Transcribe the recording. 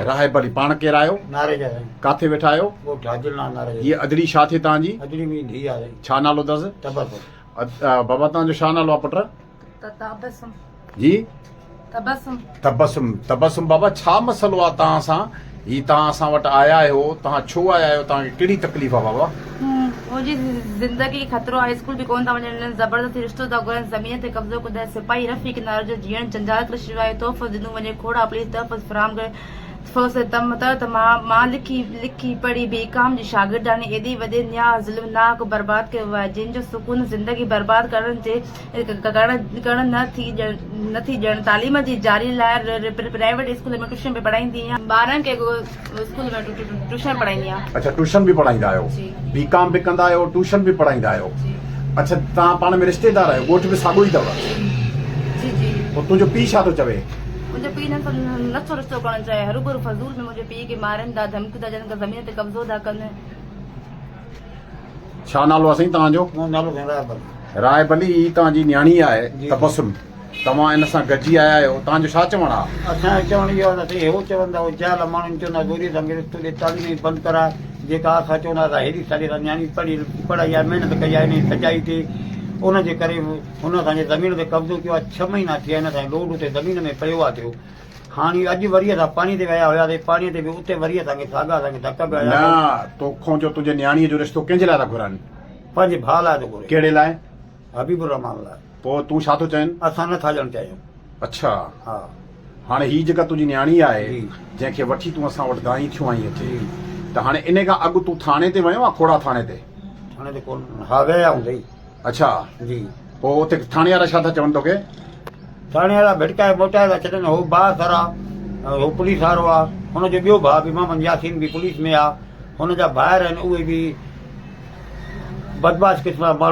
राहेबली पाण केरु आहियो? नारे जा साईं। काथे वेठा आहियो? वो ठाजलनाथ नारे जा। हीअ अदड़ी छा थिए तव्हांजी? अजड़ी में धी आहे। छा नालो अथसि? तबसुम। बाबा तव्हांजो छा नालो आहे पुट? तबसुम। जी तबसुम। तबसुम। तबसुम बाबा छा मसलो आहे तव्हां सां? ही तव्हां असां वटि आया आहियो, तव्हां छो आया आहियो? तव्हांखे कहिड़ी तकलीफ़ आहे बाबा? मुंहिंजी ज़िंदगी खतरो आहे, स्कूल बि कोन था वञनि, ज़बरदस्ती रिश्तो था घुरनि, ज़मीन ते कब्ज़ो कुदाए, सिपाही रफ़ीक नार जो जीअण जंजाल करे छॾियो आहे, तोहफ़ो ॾिनो वञे, खोड़ा प्लीज़ तहफ़ुज़ फराहम करे फोसे तम त मां लिखी पढ़ी बेकाम जी शागिर्दानी एॾी वॾे न्याय ज़ुल्मनाक बर्बाद कयो आहे, जंहिंजो सुकून ज़िंदगी बर्बाद करण नथी ॾियण। तालीम जी जारी लाइ प्राइवेट स्कूल में ट्यूशन बि पढ़ाईंदी आहियां, ॿारनि खे स्कूल में ट्यूशन पढ़ाईंदी आहियां। अच्छा, ट्यूशन बि पढ़ाईंदा आहियो? बीकॉम बि कंदा आहियो, ट्यूशन बि पढ़ाईंदा आहियो? अच्छा, तव्हां पाण में रिश्तेदार आहियो? ॻोठ बि साॻियो ई अथव? जी जी। पोइ तुंहिंजो पीउ छा थो चवे? मुंहिंजो पीउ नथो रिश्तो करणु चाहे, हरूभरू फज़ूल में मुंहिंजे पीउ खे मारनि था, धमकी था ॾियनि, ज़मीन ते कब्ज़ो था कनि। छा नालो आहे साईं तव्हांजो? मुंहिंजो नालो साईं रायबली। रायबली ही तव्हांजी न्याणी आहे तबसुम, तव्हां इन सां गॾिजी आया आहियो, तव्हांजो छा चवणु आहे? असांजो चवणु इहो आहे त हो चवंदा हो जहिल माण्हुनि चवंदा ज़रूरी तव्हांखे रिश्तो ॾे, तालीम बंदि कराए, जेका असां चवंदा था हेॾी सारी न्याणी पढ़ाई आहे, महिनत कई आहे, इन सचाई ते उनजे करे हुन असांजे ज़मीन ते कब्ज़ो कयो आहे। 6 महीना थिया आहिनि असांखे लोड उते ज़मीन में पियो आहे थियो। हाणे अॼु वरी असां पाणी ते विया हुयासीं, पाणीअ ते बि उते वरी असांखे साॻा असांखे धक पिया। न तोखो जो तुंहिंजे न्याणीअ जो रिश्तो कंहिंजे लाइ था घुरनि? पंहिंजे भाउ लाइ थो घुरे। कहिड़े लाइ? हबीबुर रहमान लाइ। पोइ तूं छा थो चवनि? असां नथा ॼण चाहियूं। अच्छा, हा। हाणे ही जेका तुंहिंजी न्याणी आहे जी। जंहिंखे वठी तूं असां वटि दाई थियूं आहीं अची, त हाणे इन खां अॻु तूं थाणे ते वियो आहे? खोड़ा थाणे ते? थाणे ते कोन, हा विया हूंदई। अच्छा, जी। पोइ उते थाणे वारा छा था चवनि तोखे? थाणे वारा भिटकाए मोटाए था छॾनि। हो भाउ सर आहे, हो पुलिस वारो आहे, हुनजो ॿियो भाउ बि मोहम्मद यासीन बि पुलिस में आहे, हुनजा ॿाहिरि आहिनि, उहे बि बदमाश क़िस्म जा माण्हू।